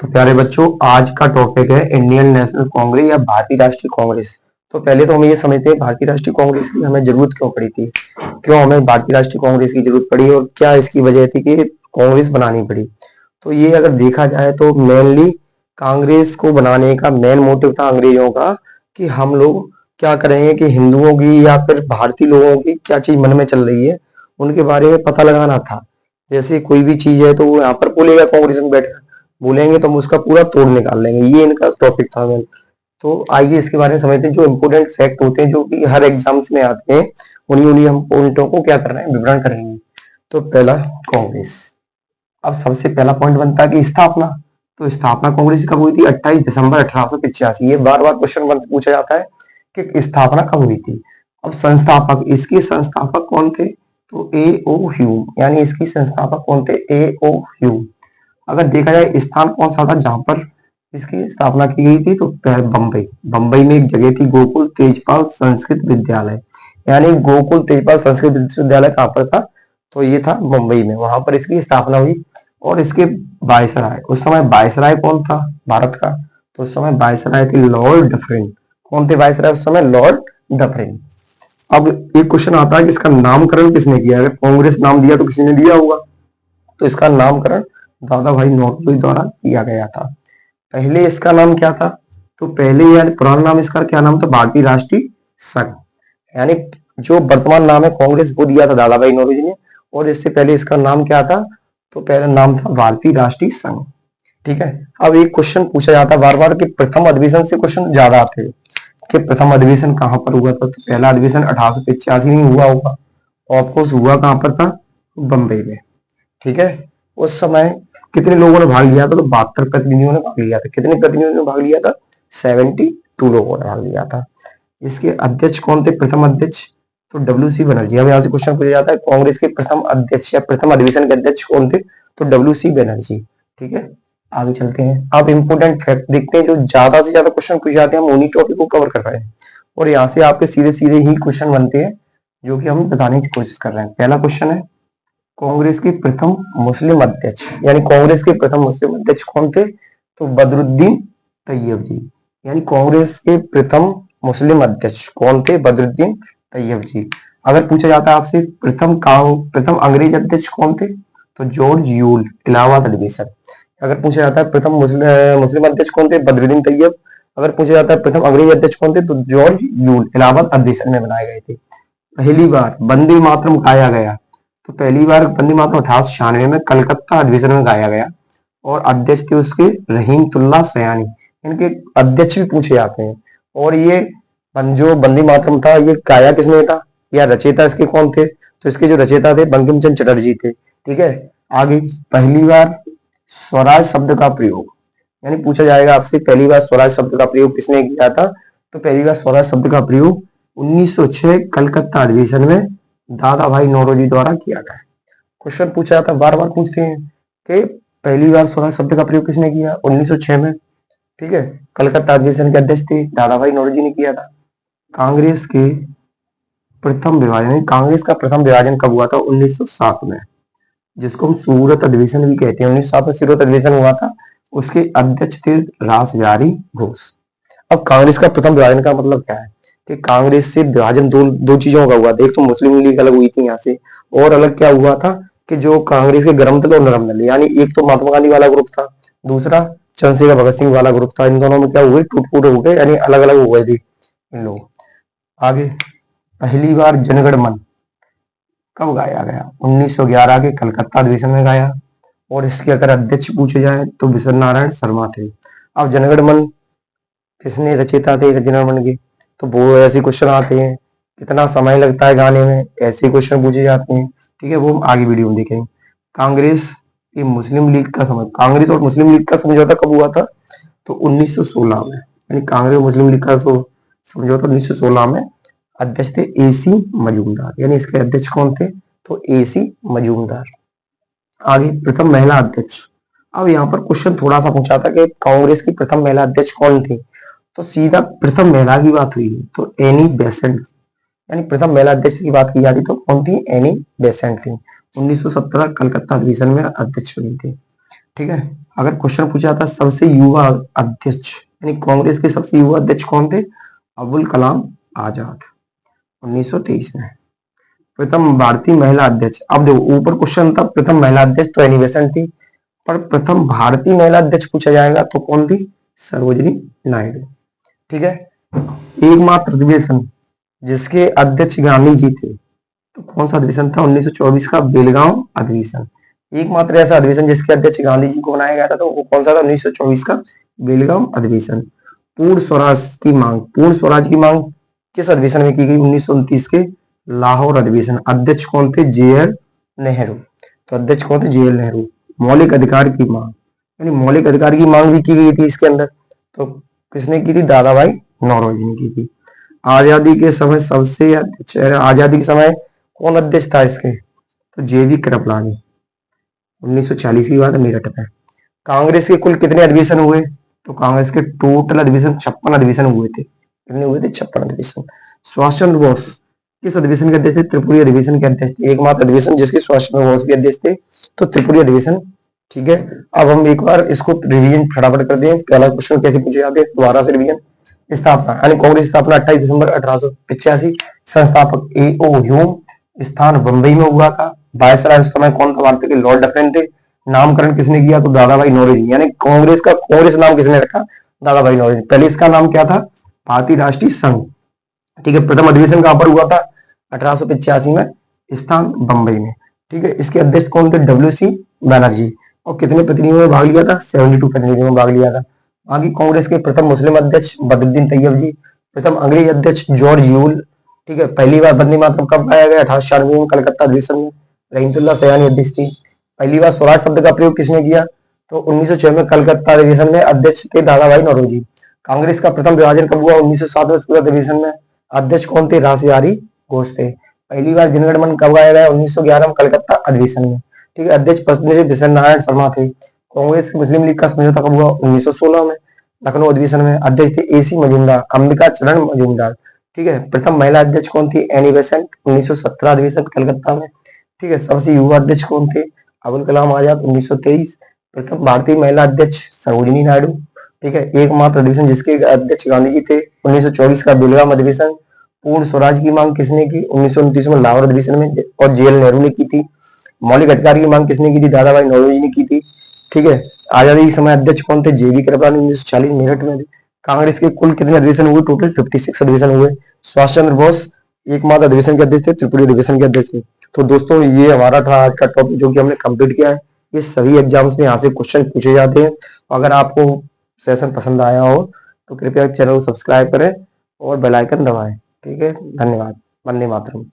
तो प्यारे बच्चों, आज का टॉपिक है इंडियन नेशनल कांग्रेस या भारतीय राष्ट्रीय कांग्रेस। तो पहले तो हम ये समझते हैं भारतीय राष्ट्रीय कांग्रेस की हमें जरूरत क्यों पड़ी थी, क्यों हमें भारतीय राष्ट्रीय कांग्रेस की जरूरत पड़ी और क्या इसकी वजह थी कि कांग्रेस बनानी पड़ी। तो ये अगर देखा जाए तो मेनली कांग्रेस को बनाने का मेन मोटिव था अंग्रेजों का कि हम लोग क्या करेंगे कि हिंदुओं की या फिर भारतीय लोगों की क्या चीज मन में चल रही है उनके बारे में पता लगाना था। जैसे कोई भी चीज है तो वो यहाँ पर बोलेगा, कांग्रेस में बैठ बोलेंगे तो हम उसका पूरा तोड़ निकाल लेंगे। ये इनका टॉपिक था मेन। तो आइए इसके बारे में समझते हैं, जो इंपोर्टेंट फैक्ट होते हैं जो कि हर एग्जाम्स में आते हैं, उन्हीं उन्हीं हम पॉइंटों को क्या कर रहे हैं, विवरण करेंगे। तो पहला, कांग्रेस। अब सबसे पहला पॉइंट बनता है कि स्थापना। तो स्थापना कांग्रेस की कब हुई थी? 28 दिसंबर 1885। ये बार बार क्वेश्चन पूछा जाता है कि स्थापना कब हुई थी। अब संस्थापक, इसके संस्थापक कौन थे? तो ए ओ ह्यूम, यानी इसकी संस्थापक कौन थे? ए ओ ह्यूम। अगर देखा जाए स्थान कौन सा था जहां पर इसकी स्थापना की गई थी, तो बम्बई। बम्बई में एक जगह थी गोकुल तेजपाल संस्कृत विद्यालय, यानी गोकुल तेजपाल संस्कृत विश्वविद्यालय कहाँ पर था? तो ये था मुंबई में, वहां पर इसकी स्थापना हुई। और इसके वायसराय, उस समय वायसराय कौन था भारत का? तो उस समय वायसराय थे लॉर्ड डफरिन। कौन थे वायसराय उस समय? Lord Dufferin. अब एक क्वेश्चन आता है कि इसका नामकरण किसने किया? अगर कांग्रेस नाम दिया तो किसी ने दिया होगा, तो इसका नामकरण दादा भाई नौरोजी द्वारा किया गया था। पहले इसका नाम क्या था? तो पहले यानी पुराना नाम इसका क्या नाम था? भारतीय राष्ट्रीय संघ। यानी जो वर्तमान नाम है कांग्रेस वो दिया था दादा भाई नौरोजी ने, और इससे पहले इसका नाम क्या था? तो पहला नाम था भारतीय राष्ट्रीय संघ। ठीक है। अब एक क्वेश्चन पूछा जाता है बार बार कि प्रथम अधिवेशन से क्वेश्चन ज्यादा आते हैं कि प्रथम अधिवेशन कहां पर हुआ था? तो पहला अधिवेशन 1885 में हुआ होगा। ऑफकोर्स हुआ कहां पर था? बंबई में। ठीक है। उस समय कितने लोगों ने भाग लिया था? तो 72 प्रतिनिधियों ने भाग लिया था। कितने प्रतिनिधियों ने भाग लिया था? 72 लोगों ने भाग लिया था। इसके अध्यक्ष कौन थे? प्रथम अध्यक्ष तो डब्ल्यू सी बनर्जी। अब यहाँ से क्वेश्चन पूछा जाता है कांग्रेस के प्रथम अध्यक्ष या प्रथम अधिवेशन के अध्यक्ष कौन थे? तो डब्ल्यू सी बनर्जी। ठीक है। आगे चलते हैं। अब इंपोर्टेंट फैक्ट देखते हैं, जो ज्यादा से ज्यादा क्वेश्चन पूछे जाते हैं हम उन्हीं टॉपिक को कवर कर रहे हैं, और यहाँ से आपके सीधे सीधे ही क्वेश्चन बनते हैं जो कि हम बताने की कोशिश कर रहे हैं। पहला क्वेश्चन है, कांग्रेस के प्रथम मुस्लिम अध्यक्ष, यानी कांग्रेस के प्रथम मुस्लिम अध्यक्ष कौन थे? तो बदरुद्दीन तैयब जी। यानी कांग्रेस के प्रथम मुस्लिम अध्यक्ष कौन थे? बदरुद्दीन तैयब जी। अगर पूछा जाता है आपसे प्रथम अंग्रेज अध्यक्ष कौन थे? तो जॉर्ज यूल, इलाहाबाद अधिवेशन। अगर पूछा जाता है प्रथम मुस्लिम अध्यक्ष कौन थे? बदरुद्दीन तैयब। अगर पूछा जाता है प्रथम अंग्रेज अध्यक्ष कौन थे? तो जॉर्ज यूल, इलाहाबाद अधिवेशन में बनाए गए थे। पहली बार वंदे मातरम गाया गया, तो पहली बार वंदे मातरम 1896 में कलकत्ता अधिवेशन में गाया गया, और अध्यक्ष थे उसके रहीमतुल्लाह सयानी। इनके अध्यक्ष भी पूछे जाते हैं। और ये जो वंदे मातरम था ये गाया किसने था, या रचयिता इसके कौन थे? तो इसके जो रचयिता थे बंकिम चंद्र चटर्जी थे। ठीक है। आगे, पहली बार स्वराज शब्द का प्रयोग, यानी पूछा जाएगा आपसे पहली बार स्वराज शब्द का प्रयोग किसने किया था? तो पहली बार स्वराज शब्द का प्रयोग 1906 कलकत्ता अधिवेशन में दादा भाई नौरोजी द्वारा किया गया। क्वेश्चन पूछा जाता है, बार बार पूछते हैं कि पहली बार स्वराज शब्द का प्रयोग किसने किया? 1906 में। ठीक है। कलकत्ता अधिवेशन के अध्यक्ष थे दादा भाई नौरोजी ने किया था। कांग्रेस के प्रथम विभाजन, कांग्रेस का प्रथम विभाजन कब हुआ था? 1907 में, जिसको हम सूरत अधिवेशन भी कहते हैं। 1907 में सूरत अधिवेशन हुआ था। उसके अध्यक्ष थे रासबिहारी घोष। अब कांग्रेस का प्रथम विभाजन का मतलब क्या है कि कांग्रेस से विभाजन दो दो चीजों का हुआ था। एक तो मुस्लिम लीग अलग हुई थी यहाँ से, और अलग क्या हुआ था कि जो कांग्रेस के गर्म दल और नरम दल, यानी एक तो महात्मा गांधी वाला ग्रुप था, दूसरा चंद्रशेखर भगत सिंह वाला ग्रुप था। इन दोनों में क्या हुए? टूट फूट हो गए, यानी अलग अलग हो गए थे इन लोग। आगे, पहली बार जनगण मन कब गाया गया? 1911 के कलकत्ता अधिवेशन में गाया, और इसके अगर अध्यक्ष पूछे जाए तो विश्व नारायण शर्मा थे। अब जनगण मन किसने रचयिता थे जनगण मन के? तो वो ऐसे क्वेश्चन आते हैं, कितना समय लगता है गाने में, ऐसे क्वेश्चन पूछे जाते हैं। ठीक है, वो हम आगे वीडियो में देखेंगे। कांग्रेस की मुस्लिम लीग का कांग्रेस और मुस्लिम लीग का समझौता कब हुआ था? तो 1916 में, यानी कांग्रेस और मुस्लिम लीग का समझौता 1916 में। अध्यक्ष थे AC मजूमदार, यानी इसके अध्यक्ष कौन थे? तो AC मजूमदार। आगे, प्रथम महिला अध्यक्ष। अब यहाँ पर क्वेश्चन थोड़ा सा पूछा था कि कांग्रेस की प्रथम महिला अध्यक्ष कौन थी? तो सीधा प्रथम महिला की बात हुई है तो एनी बेसेंट, यानी प्रथम महिला अध्यक्ष की बात की जाती तो कौन थी? एनी बेसेंट थी। 1917 कलकत्ता अधिवेशन में अध्यक्ष बनी थी। ठीक है। अगर क्वेश्चन पूछा जाता सबसे युवा अध्यक्ष, यानी कांग्रेस के सबसे युवा अध्यक्ष कौन थे? अबुल कलाम आजाद, 1923 में। प्रथम भारतीय महिला अध्यक्ष, अब देखो ऊपर क्वेश्चन था प्रथम महिला अध्यक्ष, तो एनी बेसेंट थी, पर प्रथम भारतीय महिला अध्यक्ष पूछा जाएगा तो कौन थी? सरोजिनी नायडू। ठीक है। एकमात्र अधिवेशन जिसके अध्यक्ष गांधी जी थे, तो कौन सा अधिवेशन था? 1924 का बेलगांव अधिवेशन। एकमात्र ऐसा अधिवेशन जिसके अध्यक्ष गांधी जी को बनाया गया था, तो वो कौन सा था? 1924 का बेलगांव अधिवेशन। पूर्ण स्वराज की मांग, पूर्ण स्वराज की मांग किस अधिवेशन में की गई? 1929 के लाहौर अधिवेशन। अध्यक्ष कौन थे? जे.एल. नेहरू। तो अध्यक्ष कौन थे? जे.एल. नेहरू। मौलिक अधिकार की मांग, यानी मौलिक अधिकार की मांग भी की गई थी इसके अंदर, तो किसने की थी? दादा भाई नौरोजी ने की थी। आजादी के समय सबसे आजादी के समय कौन अध्यक्ष था इसके? तो जे.वी. कृपलानी, 1940 की बात है, मेरठ में। कांग्रेस के कुल कितने अधिवेशन हुए? तो कांग्रेस के टोटल अधिवेशन 56 अधिवेशन हुए थे। कितने हुए थे? 56 अधिवेशन। सुभाष चंद्र बोस किस अधिवेशन के अध्यक्ष थे? त्रिपुरी अधिवेशन के अध्यक्ष थे। एकमात्र अधिवेशन जिसके सुभाष चंद्र बोस भी अध्यक्ष थे, तो त्रिपुरी अधिवेशन। ठीक है। अब हम एक बार इसको रिवीजन फटाफट कर दें। पहला क्वेश्चन कैसे पूछे जाते हैं, दोबारा से रिवीजन। स्थापना, यानी कांग्रेस स्थापना 28 दिसंबर 1885। संस्थापक ए ओ ह्यूम। स्थान बंबई में हुआ था। वायसराय उस समय कौन था? भारत के लॉर्ड डफरिन थे। नामकरण किसने किया? तो दादा भाई नौरोजी, यानी कांग्रेस का कांग्रेस नाम किसने रखा? दादा भाई नौरोजी। पहले इसका नाम क्या था? भारतीय राष्ट्रीय संघ। ठीक है। प्रथम अधिवेशन कहां पर हुआ था? 1885 में। स्थान बंबई में। ठीक है। इसके अध्यक्ष कौन थे? डब्ल्यू.सी. बैनर्जी। और कितने प्रतिनिधियों में भाग लिया था? 72 प्रतिनिधियों में भाग लिया था। आगे कांग्रेस के प्रथम मुस्लिम अध्यक्ष बदरुद्दीन तैयब जी। प्रथम अंग्रेज अध्यक्ष जॉर्ज यूल। ठीक है। पहली बार वंदे मातरम कब गाया गया? 1896 में कलकत्ता अधिवेशन में। रहीमतुल्लाह सयानी अध्यक्ष थी। पहली बार स्वराज शब्द का प्रयोग किसने किया? तो 1906 में कलकत्ता अधिवेशन में। अध्यक्ष थे दादा भाई नौरोजी। कांग्रेस का प्रथम विभाजन कब हुआ? 1907 में सूरत अधिवेशन में। अध्यक्ष कौन थे? रास बिहारी घोष थे। पहली बार जनगण मन कब गाया गया? 1911 में कलकत्ता अधिवेशन में। ठीक है। अध्यक्ष पद्मश्री बिशन नारायण शर्मा थे। कांग्रेस की मुस्लिम लीग का समझौता कब हुआ? 1916 में लखनऊ अधिवेशन में। अध्यक्ष थे ए.सी. मजूमदार, अंबिका चरण मजूमदार। ठीक है। प्रथम महिला अध्यक्ष कौन थी? एनी बेसेंट, 1917 अधिवेशन कलकत्ता में। ठीक है। सबसे युवा अध्यक्ष कौन थे? अबुल कलाम आजाद, 1923। प्रथम भारतीय महिला अध्यक्ष सरोजिनी नायडू। ठीक है। एकमात्र अधिवेशन जिसके अध्यक्ष गांधी जी थे, 1924 का बेलगाम अधिवेशन। पूर्ण स्वराज की मांग किसने की? 1929 में लाहौर अधिवेशन में, और जे.एल. नेहरू ने की थी। मौलिक अधिकार की मांग किसने की थी? दादा भाई नौरोजी ने की थी। ठीक है। आजादी के समय अध्यक्ष कौन थे? जे.वी. कृपलानी, 1940 मेरठ में। कांग्रेस के कुल कितने अधिवेशन हुए? टोटल 56 अधिवेशन हुए। सुभाष चंद्र बोस एकमात्र अधिवेशन के अध्यक्ष थे, त्रिपुरी अधिवेशन के अध्यक्ष थे। तो दोस्तों ये हमारा था आज का टॉपिक जो कि हमने कंप्लीट किया है। ये सभी एग्जाम्स में यहाँ से क्वेश्चन पूछे जाते हैं। अगर आपको सेशन पसंद आया हो तो कृपया चैनल को सब्सक्राइब करें और बेल आइकन दबाएं। ठीक है। धन्यवाद। वंदे मातरम।